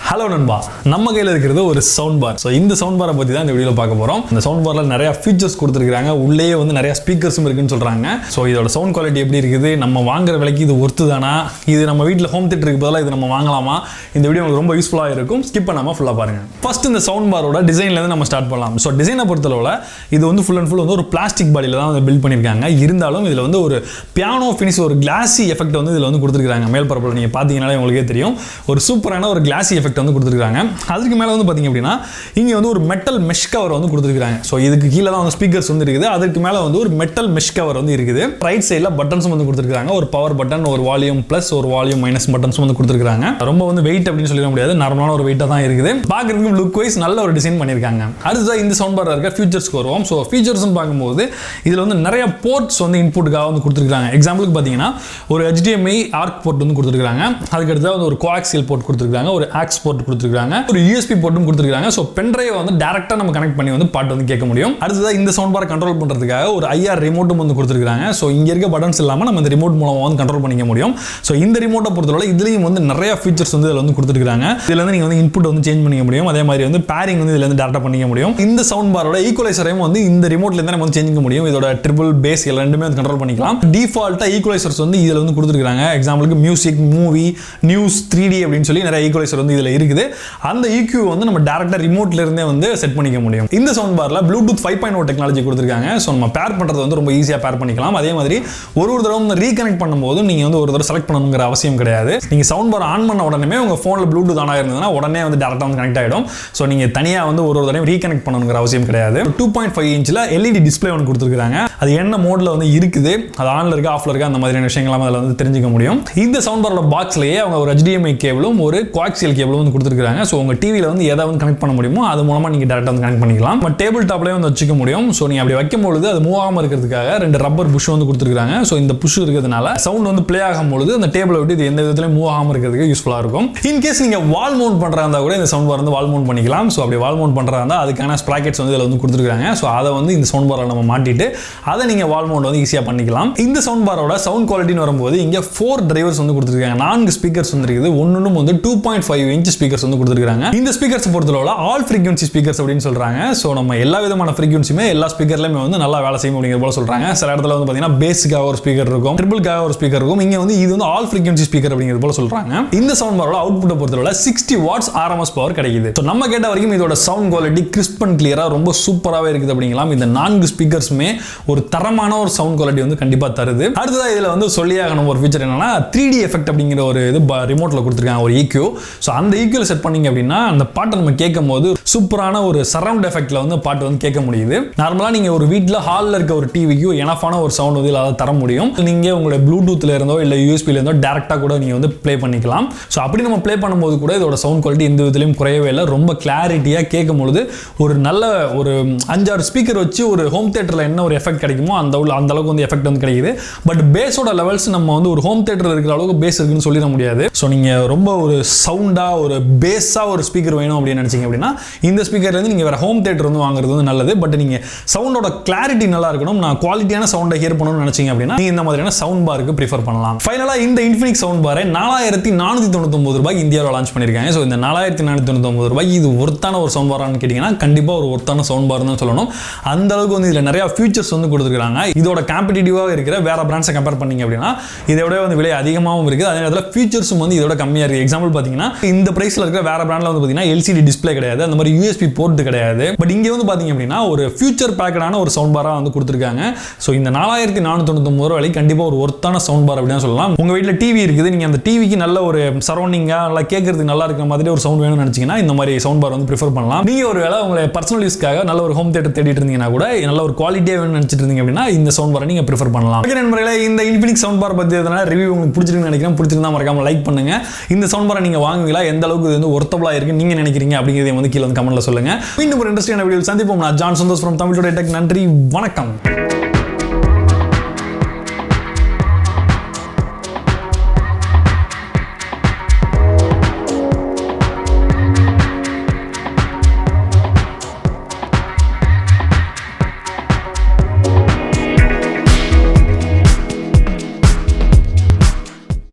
Hello நண்பா, நம்ம கையில் இருக்கிறது ஒரு சவுண்ட் பார். ஸோ இந்த சவுண்ட் பாரை பற்றி தான் இந்த வீடியோவில் பார்க்க போகிறோம். இந்த சவுண்ட் பாரில் நிறைய ஃபீச்சர்ஸ் கொடுத்துருக்காங்க, உள்ளே வந்து நிறைய ஸ்பீக்கர்ஸும் இருக்குன்னு சொல்கிறாங்க. ஸோ இதோட சவுண்ட் குவாலிட்டி எப்படி இருக்குது, நம்ம வாங்குற விலைக்கு இது ஒர்த்து தானா, இது நம்ம வீட்டில் ஹோம் தியேட்டருக்கு பதிலாக இது நம்ம வாங்கலாமா, இந்த வீடியோ உங்களுக்கு ரொம்ப யூஸ்ஃபுல்லாக இருக்கும். ஸ்கிப் பண்ணாமல் ஃபுல்லாக பாருங்கள். ஃபர்ஸ்ட் இந்த சவுண்ட் பாரோட டிசைன்லேருந்து நம்ம ஸ்டார்ட் பண்ணலாம். ஸோ டிசைனை பொறுத்தளவில் இது வந்து ஃபுல் அண்ட் ஃபுல் வந்து ஒரு பிளாஸ்டிக் பாடியில் தான் வந்து பில்ட் பண்ணியிருக்காங்க. இருந்தாலும் இதில் வந்து ஒரு பியானோ ஃபினிஷ், ஒரு கிளாஸி எஃபெக்ட் வந்து இதில் வந்து கொடுத்துருக்காங்க. மேல் பரப்பில் நீங்கள் பார்த்தீங்கன்னாலே உங்களுக்கே தெரியும், ஒரு சூப்பரான ஒரு கிளாஸி எஃபெக்ட் வந்து கொடுத்துருக்காங்க. அதுக்கு மேலே வந்து பார்த்தீங்க அப்படின்னா இங்கே வந்து ஒரு மெட்டல் மெஷ் கவர் வந்து கொடுத்துருக்காங்க. ஸோ இதுக்கு கீழே தான் வந்து ஸ்பீக்கர்ஸ் வந்து இருக்குது. அதுக்கு மேலே வந்து ஒரு மெட்டல் மெஷ் கவர் வந்து இருக்குது. ரைட் சைடில் பட்டன்ஸும் வந்து கொடுத்துருக்காங்க. ஒரு பவர் பட்டன், ஒரு வால்யூம் ப்ளஸ், ஒரு வால்யூம் மைனஸ் பட்டன்ஸும் வந்து கொடுத்துருக்காங்க. ரொம்ப வந்து வெயிட் அப்படின்னு சொல்லிட முடியாது, நார்மலான ஒரு வெயிட்டாக தான் இருக்குது. பார்க்குறதுக்கு லுக் வைஸ் நல்ல ஒரு டிசைன் பண்ணியிருக்காங்க. அடுத்ததாக இந்த சவுண்ட் பாரில் இருக்க ஃபீச்சர்ஸ்க்கு வருவோம். ஸோ ஃபீச்சர்ஸ்னு பார்க்கும்போது இதில் வந்து நிறைய போர்ட்ஸ் வந்து இன்புட்டுக்காக வந்து கொடுத்துருக்காங்க. எக்ஸாம்பிளுக்கு பார்த்தீங்கன்னா ஒரு HDMI ஆர்க் போர்ட் வந்து கொடுத்துருக்காங்க. அதுக்கு அடுத்ததாக வந்து ஒரு கோஆக்சியல் போர்ட் கொடுத்துருக்காங்க, ஒரு ஆக்ஸ் போர்ட் கொடுத்துருக்காங்க, ஒரு USB போர்ட்டும் கொடுத்துருக்காங்க. ஸோ பென்ட்ரைவ் வந்து டேரக்டா நம்ம கனெக்ட் பண்ணி வந்து பாட்டு வந்து கேட்க முடியும். அடுத்ததாக இந்த சவுண்ட் பாரை கண்ட்ரோல் பண்ணுறதுக்காக ஒரு IR ரிமோட்டும் வந்து கொடுத்துருக்காங்க. ஸோ இங்கே இருக்க பட்டன்ஸ் இல்லாமல் நம்ம இந்த ரிமோட் மூலமாக வந்து கண்ட்ரோல் பண்ணிக்க முடியும். ஸோ இந்த ரிமோட்டை பொறுத்தவரை இதுலேயும் வந்து நிறைய ஃபீச்சர்ஸ் வந்து இதில் வந்து கொடுத்துருக்காங்க. இதில் வந்து நீங்கள் வந்து இன்புட் வந்து சேஞ்ச் பண்ணிக்க முடியும். அதே மாதிரி வந்து பேரிங் வந்து இதில் வந்து டேரக்டாக பண்ணிக்க முடியும். இந்த சவுண்ட் பாரோட ஈக்குவலைசரையும் வந்து இந்த ரிமோட்லேருந்து நம்ம வந்து சேஞ்ச் பண்ணிக்க முடியும். இதோட ட்ரிபிள் பேஸ் ரெண்டுமே வந்து கண்ட்ரோல் பண்ணிக்கலாம். டிஃபால்ட்டாக ஈக்குவலைசர்ஸ் வந்து இதில் வந்து கொடுத்துருக்காங்க. எக்ஸாம்பிளுக்கு மியூசிக், மூவி, நியூஸ், 3D அப்படின்னு சொல்லி நிறைய ஈக்குவலைசர் வந்து இதில் இருக்குது. அந்த EQ வந்து நம்ம டேரக்டா ரிமோட்ல இருந்தே வந்து செட் பண்ணிக்க முடியும். இந்த சவுண்ட் பார்ல ப்ளூடூத் 5.0 டெக்னாலஜி கொடுத்திருக்காங்க. சோ நம்ம பேர் பண்றது வந்து ரொம்ப ஈஸியா பேர் பண்ணிக்கலாம். அதே மாதிரி ஒரு தடவை ரீகனெக்ட் பண்ணும்போது நீங்க வந்து ஒரு தடவை செலக்ட் பண்ணணுங்கிற அவசியம் கிடையாது. நீங்க சவுண்ட் பார் ஆன் பண்ண உடனே உங்க போன்ல ப்ளூடூத் ஆன் ஆயிருந்ததுன்னா உடனே வந்து டேரக்டா வந்து கனெக்ட் ஆயிடும். சோ நீங்க தனியா வந்து ஒரு தடவை ரீகனெக்ட் பண்ணணுங்கிற அவசியம் கிடையாது. 2.5 இன்ச்ல LED டிஸ்ப்ளே ஒன்று கொடுத்திருக்காங்க. அது என்ன மோட்ல வந்து இருக்குது, அது ஆன்ல இருக்கா ஆஃப்ல இருக்கா அந்த மாதிரியான விஷயங்கள் அதில் வந்து தெரிஞ்சுக்க முடியும். இந்த சவுண்ட் பாரோட பாக்ஸ்லயே அவங்க ஒரு HDMI கேபிளும் ஒரு கோஆக்சியல் கேபிளும் வந்து கொடுத்திருக்காங்க. சோ உங்க டிவில வந்து எதை வந்து கனெக்ட் பண்ண முடியுமோ அது மூலமா நீங்க டைரக்டா வந்து கனெக்ட் பண்ணிக்கலாம். நம்ம டேபிள் டாப்லயே வந்து வச்சுக்க முடியும். சோ நீங்க அப்படி வைக்கும்போது அது மூவ் ஆகாம இருக்கிறதுக்காக ரெண்டு ரப்பர் புஷ் வந்து கொடுத்திருக்காங்க. சோ இந்த புஷ் இருக்கிறதுனால சவுண்ட் வந்து ப்ளே ஆகும்போது அந்த டேபிளை விட்டு இது எந்த விதத்திலும் மூவ் ஆகாம இருக்கிறதுக்கு யூஸ்ஃபுல்லா இருக்கும். இன் கேஸ் நீங்க வால் மவுண்ட் பண்றதா இருந்தா கூட இந்த சவுண்ட் பார் வந்து வால் மவுண்ட் பண்ணிக்கலாம். சோ அப்படி வால் மவுண்ட் பண்றதா இருந்தா அதுக்கான ஸ்ப்ராக்கெட்ஸ் வந்து இதுல வந்து கொடுத்திருக்காங்க. சோ அதை வந்து இந்த சவுண்ட் பார்ல நம்ம மாட்டிட்டு அதை நீங்க வால் மவுண்ட் வந்து ஈஸியா பண்ணிக்கலாம். இந்த சவுண்ட் பாரோட சவுண்ட் குவாலிட்டின்னு வரும்போது இங்க 4 டிரைவர்ஸ் வந்து கொடுத்திருக்காங்க. 4 ஸ்பீக்கர்ஸ் வந்து இருக்குது. ஒண்ணும் வந்து 2.5 இன்ச் ஸ்பீக்கர்ஸ் வந்து கொடுத்திருக்காங்க. இந்த ஸ்பீக்கர்ஸ் பொறுத்தளவுல ஆல் ஃப்ரீக்வன்சி ஸ்பீக்கர்ஸ் அப்படின்னு சொல்றாங்க. சோ நம்ம எல்லா விதமான ஃப்ரீக்வன்சியுமே எல்லா ஸ்பீக்கர்லயுமே வந்து நல்லா வேலை செய்யும் அப்படிங்கிற போல சொல்றாங்க. சில இடத்துல வந்து பாத்தீங்கன்னா பேஸுக்காக ஒரு ஸ்பீக்கர் இருக்கும், ட்ரிபிள்காக ஒரு ஸ்பீக்கர் இருக்கும். இங்க வந்து இது வந்து ஆல் ஃப்ரீக்வன்சி ஸ்பீக்கர் அப்படிங்கிற போல சொல்றாங்க. இந்த சவுண்ட் பாரோட அவுட்புட்டை பொறுத்தளவுல 60 வாட்ஸ் RMS பவர் கிடைக்குது. சோ நம்ம கேட்ட வரைக்கும் இதோட சவுண்ட் குவாலிட்டி கிறிஸ்ப் அண்ட் கிளியரா ரொம்ப சூப்பராகவே இருக்குது அப்படிங்கலாம். இந்த 4 ஸ்பீக்கர்ஸுமே ஒரு தரமான ஒரு சவுண்ட் குவாலிட்டி வந்து கண்டிப்பா தருது. அடுத்ததா இதுல வந்து சொல்லியாகணும் ஒரு ஃபீச்சர் என்னன்னா 3D எஃபெக்ட் அப்படிங்கிற ஒரு இது ரிமோட்ல கொடுத்திருக்காங்க, ஒரு EQ. சோ அந்த EQ செட் பண்ணீங்க அப்படின்னா அந்த பாட்டை நம்ம கேட்கும் போது சூப்பரான ஒரு சரவுண்ட் எஃபெக்ட்ல வந்து பாட்டு வந்து கேட்க முடியுது. நார்மலா நீங்க ஒரு வீட்ல ஹால்ல இருக்க ஒரு டிவிக்கு எனஃபான ஒரு சவுண்ட் வந்து இதில் தர முடியும். நீங்க உங்களுடைய ப்ளூடூத்ல இருந்தோ இல்ல USBல இருந்தோ டைரக்டா கூட நீங்க வந்து ப்ளே பண்ணிக்கலாம். சோ அப்படி நம்ம ப்ளே பண்ணும்போது கூட இதோட சவுண்ட் குவாலிட்டி எந்த விதத்திலும் குறையவே இல்லை. ரொம்ப கிளாரிட்டியா கேட்கும் பொழுது ஒரு நல்ல ஒரு 5-6 ஸ்பீக்கர் வச்சு ஒரு ஹோம் தியேட்டர்ல என்ன ஒரு எஃபெக்ட் கிடைக்குமோ அந்த அளவுக்கு வந்து எஃபெக்ட் வந்து கிடைக்குது. பட் பேஸோட லெவல்ஸ் நம்ம வந்து ஒரு ஹோம் தியேட்டர்ல இருக்கிற அளவுக்கு பேஸ் இருக்குன்னு சொல்லிட முடியாது. ஸோ நீங்க ரொம்ப ஒரு சவுண்டா ஒரு பேஸா ஒரு ஸ்பீக்கர் வேணும் அப்படின்னு நினைச்சீங்க அப்படின்னா இந்த ஸ்பீக்கர்ல இருந்து நீங்க வேற ஹோம் தியேட்டர் வந்து வாங்குறது வந்து நல்லது. பட் நீங்க சவுண்டோட கிளாரிட்டி நல்லா இருக்கணும், நான் குவாலிட்டியான சவுண்டை ஹியர் பண்ணணும்னு நினைச்சீங்க அப்படின்னா நீங்க இந்த மாதிரியான சவுண்ட் பாருக்கு ப்ரிஃபர் பண்ணலாம். ஃபைனலா இந்த இன்ஃபினிக்ஸ் சவுண்ட் பாரை 4499 ரூபாய்க்கு இந்தியாவில் லான்ச் பண்ணிருக்காங்க. ஸோ இந்த 4499 ரூபாய்க்கு இது ஒர்த்தான ஒரு சவுண்ட் பாரான்னு கேட்டீங்கன்னா கண்டிப்பா ஒரு ஒர்த்தான சவுண்ட் பார் தான் சொல்லணும். அந்த அளவுக்கு வந்து இதுல நிறைய ஃபீச்சர்ஸ் வந்து கொடுத்துருக்காங்க. இதோட காம்படிட்டிவாக இருக்கிற வேற பிராண்ட்ஸை கம்பேர் பண்ணீங்க அப்படின்னா இதோட வந்து விலை அதிகமாகவும் இருக்குது. அதே நேரத்தில் ஃபீச்சர்ஸும் வந்து இதோட கம்மியா இருக்கு. எக்ஸாம்பிள் பாத்தீங்கன்னா இந்த பிரைஸ்ல இருக்கிற வேற பிராண்ட்ல வந்து பாத்தீங்கன்னா LCD டிஸ்ப்ளே கிடையாது, அந்த மாதிரி USB போர்ட் கிடையாது. பட் இங்க வந்து பாத்தீங்க அப்படின்னா ஒரு ஃபியூச்சர் பேக்கடான ஒரு சவுண்ட் பாரா வந்து கொடுத்திருக்காங்க. சோ இந்த 4499 ரூபாய்க்கு கண்டிப்பா ஒரு ஒர்த்தான சவுண்ட் பார் அப்படின்னு சொல்லலாம். உங்க வீட்ல டிவி இருக்குது, நீங்க அந்த டிவிக்கு நல்ல ஒரு சரௌண்டிங்கா நல்லா கேட்கறதுக்கு நல்லா இருக்கிற மாதிரி ஒரு சவுண்ட் வேணும்னு நினைச்சீங்கன்னா இந்த மாதிரி சவுண்ட் பார் வந்து ப்ரிஃபர் பண்ணலாம். நீங்க ஒருவேளை உங்க பர்சனல் யூஸ்க்காக நல்ல ஒரு ஹோம் தியேட்டர் தேடிட்டு இருந்தீங்கன்னா கூட நல்ல ஒரு குவாலிட்டியா வேணும்னு நினைச்சிட்டு இருந்தீங்க அப்படின்னா இந்த சவுண்ட் பாரை நீங்க ப்ரிஃபர் பண்ணலாம். ஓகே நண்பர்களே, இந்த இன்ஃபினிக்ஸ் சவுண்ட் பார் பத்தி ரிவ்யூ உங்களுக்கு பிடிச்சிருக்குன்னு நினைக்கிறேன். பிடிச்சிருந்தா மறக்காம லைக் பண்ணுங்க. இந்த சவுண்ட் பாரை நீங்க வாங்குவீங்களா, எந்த அளவுக்கு இது வந்து ஒர்த்தபிளா இருக்கு நீங்க நினைக்கிறீங்க அப்படிங்கறதை வந்து கீழ வந்து கமெண்ட்ல சொல்லுங்க. மீண்டும் ஒரு இன்ட்ரெஸ்டிங்கான வீடியோவில் சந்திப்போம். நான் John Santosh from Tamil today tech. நன்றி, வணக்கம்.